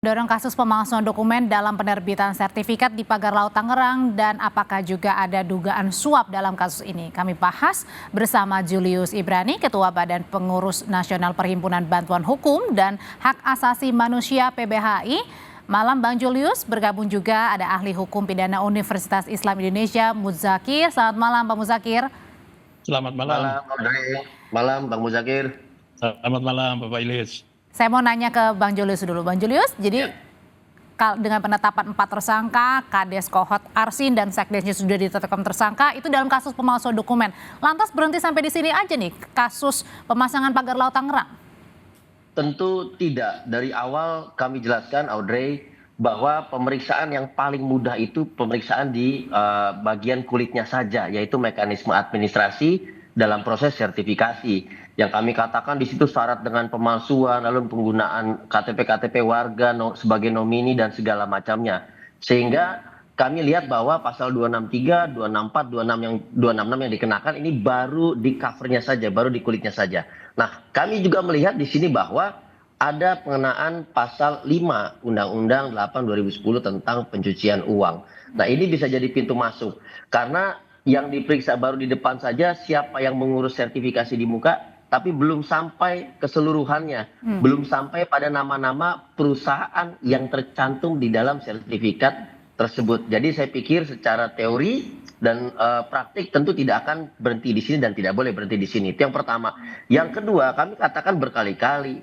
Dorong kasus pemalsuan dokumen dalam penerbitan sertifikat di Pagar Laut Tangerang dan apakah juga ada dugaan suap dalam kasus ini. Kami bahas bersama Julius Ibrani, Ketua Badan Pengurus Nasional Perhimpunan Bantuan Hukum dan Hak Asasi Manusia PBHI. Malam Bang Julius, bergabung juga ada ahli hukum pidana Universitas Islam Indonesia, Muzakir. Selamat malam Bang Muzakir. Selamat malam. Malam, Andre. Malam, Bang Muzakir. Selamat malam, Bapak Ilyas. Saya mau nanya ke Bang Julius dulu. Bang Julius, jadi dengan penetapan 4 tersangka, Kades Kohot Arsin dan Sekdesnya sudah ditetapkan tersangka, itu dalam kasus pemalsuan dokumen. Lantas berhenti sampai di sini aja nih, kasus pemasangan pagar laut Tangerang? Tentu tidak. Dari awal kami jelaskan, Audrey, bahwa pemeriksaan yang paling mudah itu pemeriksaan di bagian kulitnya saja, yaitu mekanisme administrasi dalam proses sertifikasi. Yang kami katakan di situ syarat dengan pemalsuan, lalu penggunaan KTP warga sebagai nomini dan segala macamnya. Sehingga kami lihat bahwa pasal 263, 264, 266 yang dikenakan ini baru di covernya saja, baru di kulitnya saja. Nah, kami juga melihat di sini bahwa ada pengenaan pasal 5 Undang-Undang 8 2010 tentang pencucian uang. Nah, ini bisa jadi pintu masuk. Karena yang diperiksa baru di depan saja siapa yang mengurus sertifikasi di muka, tapi belum sampai keseluruhannya, belum sampai pada nama-nama perusahaan yang tercantum di dalam sertifikat tersebut. Jadi saya pikir secara teori dan praktik tentu tidak akan berhenti di sini dan tidak boleh berhenti di sini. Itu yang pertama. Yang kedua, kami katakan berkali-kali,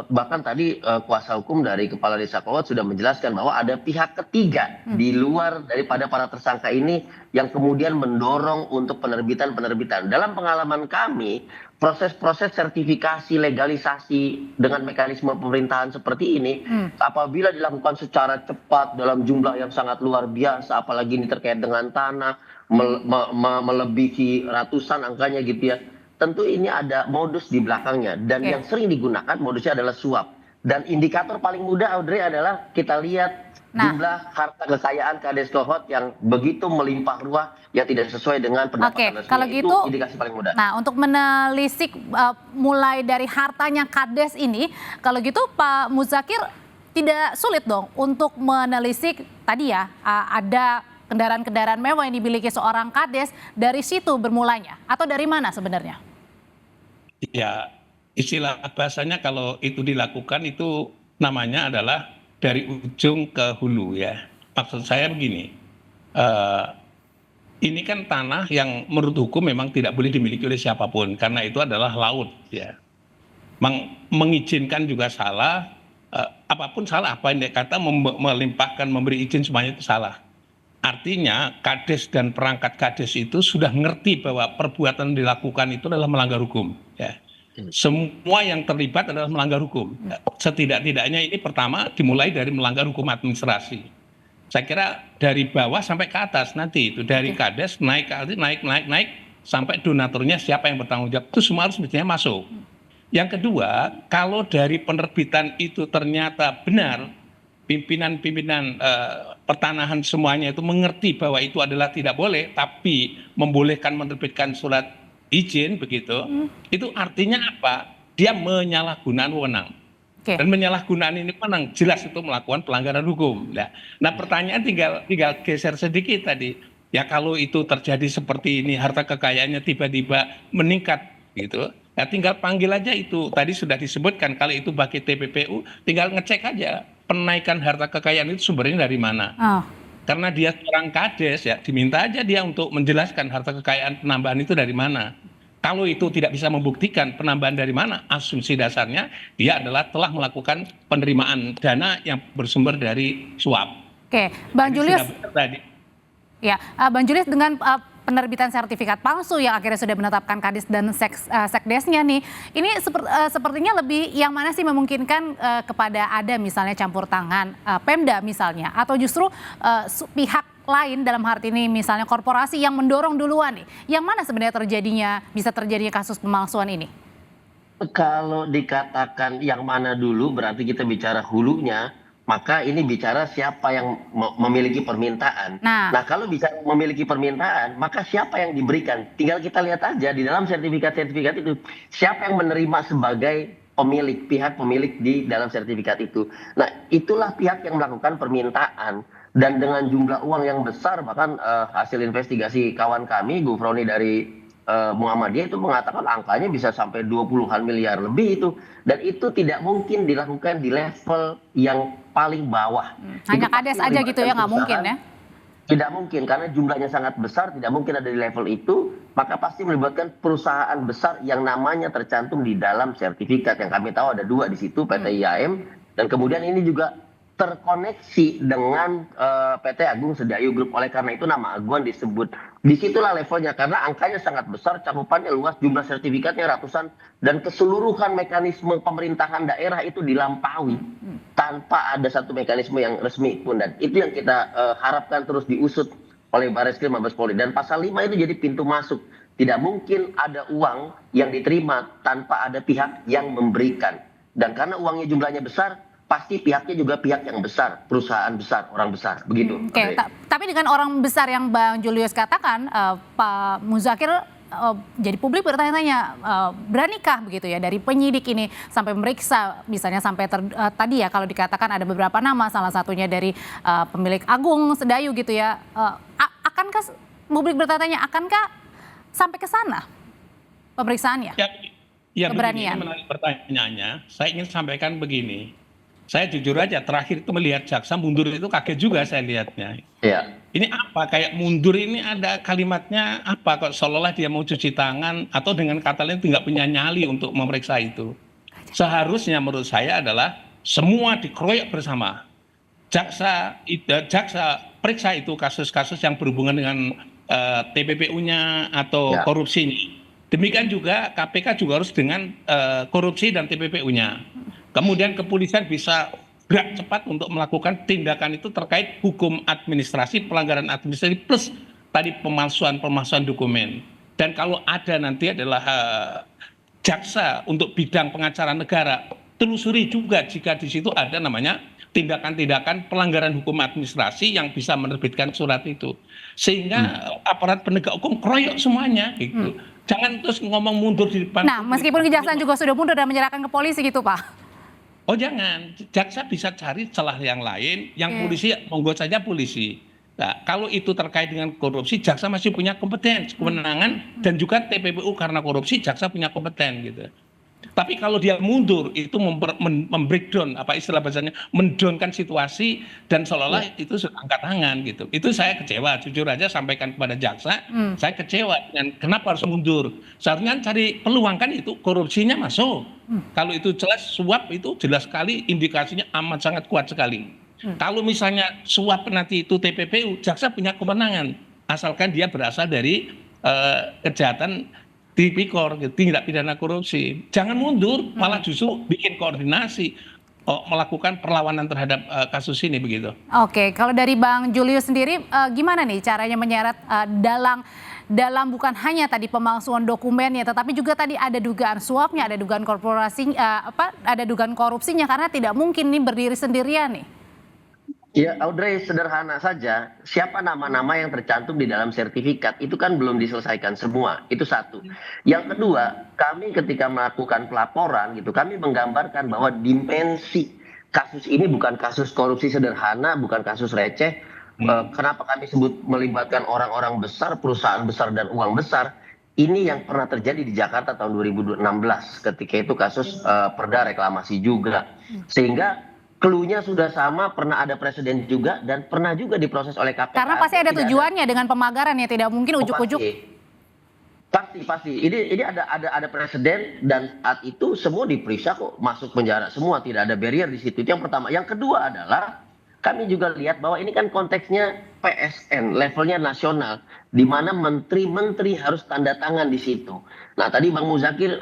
bahkan tadi kuasa hukum dari Kepala Desa Kohot sudah menjelaskan bahwa ada pihak ketiga di luar daripada para tersangka ini yang kemudian mendorong untuk penerbitan. Dalam pengalaman kami, proses-proses sertifikasi, legalisasi dengan mekanisme pemerintahan seperti ini, apabila dilakukan secara cepat dalam jumlah yang sangat luar biasa, apalagi ini terkait dengan tanah, melebihi ratusan angkanya gitu ya, tentu ini ada modus di belakangnya. Dan yang sering digunakan modusnya adalah suap. Dan indikator paling mudah, Audrey, adalah kita lihat jumlah harta kekayaan Kades Kohot yang begitu melimpah ruah yang tidak sesuai dengan pendapatan resmi. Kalau gitu, itu indikasi paling mudah. Nah, untuk menelisik mulai dari hartanya Kades ini, kalau gitu Pak Muzakir tidak sulit dong untuk menelisik tadi ya, ada kendaraan-kendaraan mewah yang dimiliki seorang Kades, dari situ bermulanya atau dari mana sebenarnya? Ya, istilah bahasanya kalau itu dilakukan itu namanya adalah dari ujung ke hulu ya. Maksud saya begini, ini kan tanah yang menurut hukum memang tidak boleh dimiliki oleh siapapun karena itu adalah laut ya. Mengizinkan juga salah, apapun salah, apa yang dia kata melimpahkan, memberi izin semuanya itu salah. Artinya Kades dan perangkat Kades itu sudah ngerti bahwa perbuatan yang dilakukan itu adalah melanggar hukum ya. Semua yang terlibat adalah melanggar hukum. Setidak-tidaknya ini pertama dimulai dari melanggar hukum administrasi. Saya kira dari bawah sampai ke atas nanti itu dari Kades naik sampai donaturnya siapa yang bertanggung jawab itu semua harus mestinya masuk. Yang kedua, kalau dari penerbitan itu ternyata benar pimpinan pertanahan semuanya itu mengerti bahwa itu adalah tidak boleh, tapi membolehkan menerbitkan surat izin begitu, itu artinya apa? Dia menyalahgunakan wewenang. Dan penyalahgunaan ini wewenang jelas itu melakukan pelanggaran hukum. Nah pertanyaan tinggal geser sedikit tadi. Ya kalau itu terjadi seperti ini, harta kekayaannya tiba-tiba meningkat gitu. Ya tinggal panggil aja itu. Tadi sudah disebutkan kalau itu bagi TPPU, tinggal ngecek aja penaikan harta kekayaan itu sumbernya dari mana. Karena dia seorang Kades ya, diminta aja dia untuk menjelaskan harta kekayaan penambahan itu dari mana. Kalau itu tidak bisa membuktikan penambahan dari mana, asumsi dasarnya dia adalah telah melakukan penerimaan dana yang bersumber dari suap. Oke, Bang Julius. Ya, Bang Julius, dengan penerbitan sertifikat palsu yang akhirnya sudah menetapkan Kades dan Sekdesnya nih, ini sepertinya lebih yang mana sih memungkinkan kepada ada misalnya campur tangan Pemda misalnya, atau justru pihak lain dalam hal ini misalnya korporasi yang mendorong duluan nih, yang mana sebenarnya bisa terjadinya kasus pemalsuan ini? Kalau dikatakan yang mana dulu berarti kita bicara hulunya, maka ini bicara siapa yang memiliki permintaan. Nah, kalau bisa memiliki permintaan, maka siapa yang diberikan? Tinggal kita lihat aja di dalam sertifikat-sertifikat itu, siapa yang menerima sebagai pihak pemilik di dalam sertifikat itu. Nah, itulah pihak yang melakukan permintaan dan dengan jumlah uang yang besar, bahkan hasil investigasi kawan kami Gufroni dari Muhammadiyah itu mengatakan angkanya bisa sampai 20-an miliar lebih itu, dan itu tidak mungkin dilakukan di level yang paling bawah. Hanya Itu kades pasti aja gitu ya, nggak mungkin ya? Tidak mungkin, karena jumlahnya sangat besar, tidak mungkin ada di level itu, maka pasti melibatkan perusahaan besar yang namanya tercantum di dalam sertifikat. Yang kami tahu ada 2 di situ, PT IAM, dan kemudian ini juga terkoneksi dengan PT Agung Sedayu Group. Oleh karena itu nama Aguan disebut. Disitulah levelnya, karena angkanya sangat besar, cakupannya luas, jumlah sertifikatnya ratusan, dan keseluruhan mekanisme pemerintahan daerah itu dilampaui tanpa ada satu mekanisme yang resmi pun. Dan itu yang kita harapkan terus diusut oleh Barreskrim Mabes Polri. Dan pasal 5 itu jadi pintu masuk. Tidak mungkin ada uang yang diterima tanpa ada pihak yang memberikan. Dan karena uangnya jumlahnya besar, pasti pihaknya juga pihak yang besar, perusahaan besar, orang besar, begitu. Oke, tapi dengan orang besar yang Bang Julius katakan, Pak Muzakir jadi publik bertanya-tanya, beranikah begitu ya dari penyidik ini sampai memeriksa, misalnya sampai tadi ya kalau dikatakan ada beberapa nama, salah satunya dari pemilik Agung Sedayu gitu ya, akankah publik bertanya, akankah sampai ke sana pemeriksaannya? Ya keberanian. Begini, menarik pertanyaannya, saya ingin sampaikan begini. Saya jujur aja terakhir itu melihat jaksa mundur itu kaget juga saya lihatnya. Iya. Ini apa? Kayak mundur ini ada kalimatnya apa? Kok seolah-olah dia mau cuci tangan atau dengan kata lain tidak punya nyali untuk memeriksa itu. Seharusnya menurut saya adalah semua dikeroyok bersama. Jaksa periksa itu kasus-kasus yang berhubungan dengan TPPU-nya atau korupsinya. Demikian juga KPK juga harus dengan korupsi dan TPPU-nya. Kemudian kepolisian bisa gerak cepat untuk melakukan tindakan itu terkait hukum administrasi, pelanggaran administrasi plus tadi pemalsuan dokumen. Dan kalau ada nanti adalah jaksa untuk bidang pengacara negara, telusuri juga jika di situ ada namanya tindakan-tindakan pelanggaran hukum administrasi yang bisa menerbitkan surat itu. Sehingga aparat penegak hukum keroyok semuanya gitu. Jangan terus ngomong mundur di depan. Nah, meskipun kejaksaan juga sudah mundur dan menyerahkan ke polisi gitu, Pak. Oh jangan, jaksa bisa cari celah yang lain, yang polisi monggo saja polisi. Nah, kalau itu terkait dengan korupsi, jaksa masih punya kompetensi, kewenangan, dan juga TPPU karena korupsi, jaksa punya kompeten gitu. Tapi kalau dia mundur, itu membreakdown, apa istilah bahasanya, mendownkan situasi dan seolah-olah itu sudah angkat tangan gitu. Itu saya kecewa, jujur aja sampaikan kepada jaksa, saya kecewa dengan kenapa harus mundur. Seharusnya cari peluang kan itu korupsinya masuk. Kalau itu jelas suap itu jelas sekali indikasinya amat sangat kuat sekali. Kalau misalnya suap nanti itu TPPU, jaksa punya kewenangan asalkan dia berasal dari kejahatan tipikor, tindak pidana korupsi. Jangan mundur, malah justru bikin koordinasi, melakukan perlawanan terhadap kasus ini begitu. Oke, kalau dari Bang Julius sendiri, gimana nih caranya menyeret dalam bukan hanya tadi pemalsuan dokumennya, tetapi juga tadi ada dugaan suapnya, ada dugaan korporasi, ada dugaan korupsinya, karena tidak mungkin nih berdiri sendirian nih. Ya, Audrey, sederhana saja. Siapa nama-nama yang tercantum di dalam sertifikat itu kan belum diselesaikan semua. Itu satu. Yang kedua, kami ketika melakukan pelaporan gitu, kami menggambarkan bahwa dimensi kasus ini bukan kasus korupsi sederhana, bukan kasus receh. Kenapa kami sebut melibatkan orang-orang besar, perusahaan besar dan uang besar? Ini yang pernah terjadi di Jakarta tahun 2016 ketika itu kasus perda reklamasi juga. Sehingga clue-nya sudah sama, pernah ada presiden juga dan pernah juga diproses oleh KPK. Karena pasti ada tujuannya dengan pemagaran ya, tidak mungkin ujuk-ujuk. Pasti. Ini ada presiden dan saat itu semua diperiksa kok, masuk penjara semua, tidak ada barrier di situ. Itu yang pertama. Yang kedua adalah kami juga lihat bahwa ini kan konteksnya PSN, levelnya nasional, di mana menteri-menteri harus tanda tangan di situ. Nah, tadi Bang Muzakir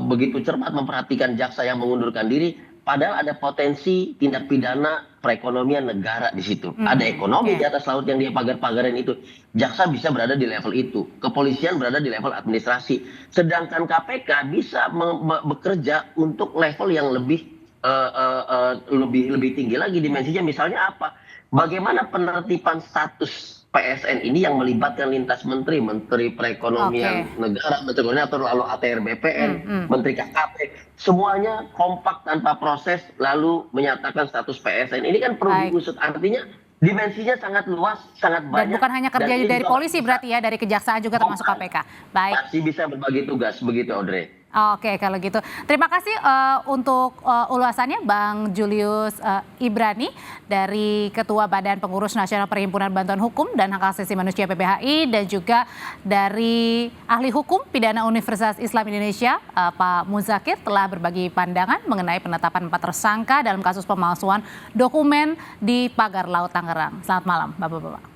begitu cermat memperhatikan jaksa yang mengundurkan diri. Padahal ada potensi tindak pidana perekonomian negara di situ. Ada ekonomi di atas laut yang dia pagar-pagarin itu. Jaksa bisa berada di level itu. Kepolisian berada di level administrasi. Sedangkan KPK bisa bekerja untuk level yang lebih tinggi lagi dimensinya. Misalnya apa? Bagaimana penertiban status PSN ini yang melibatkan lintas menteri, Menteri Perekonomian Negara, Menteri Koordinator, lalu ATR BPN, Menteri KKP, semuanya kompak tanpa proses lalu menyatakan status PSN. Ini kan perlu diusut, artinya dimensinya sangat luas, sangat banyak. Dan bukan hanya kerja dari polisi berarti ya, dari kejaksaan juga termasuk KPK. Baik. Masih bisa berbagi tugas, begitu Audrey. Oke, kalau gitu. Terima kasih untuk ulasannya Bang Julius Ibrani dari Ketua Badan Pengurus Nasional Perhimpunan Bantuan Hukum dan Hak Asasi Manusia PPHI dan juga dari Ahli Hukum Pidana Universitas Islam Indonesia Pak Muzakir telah berbagi pandangan mengenai penetapan 4 tersangka dalam kasus pemalsuan dokumen di Pagar Laut Tangerang. Selamat malam Bapak-bapak.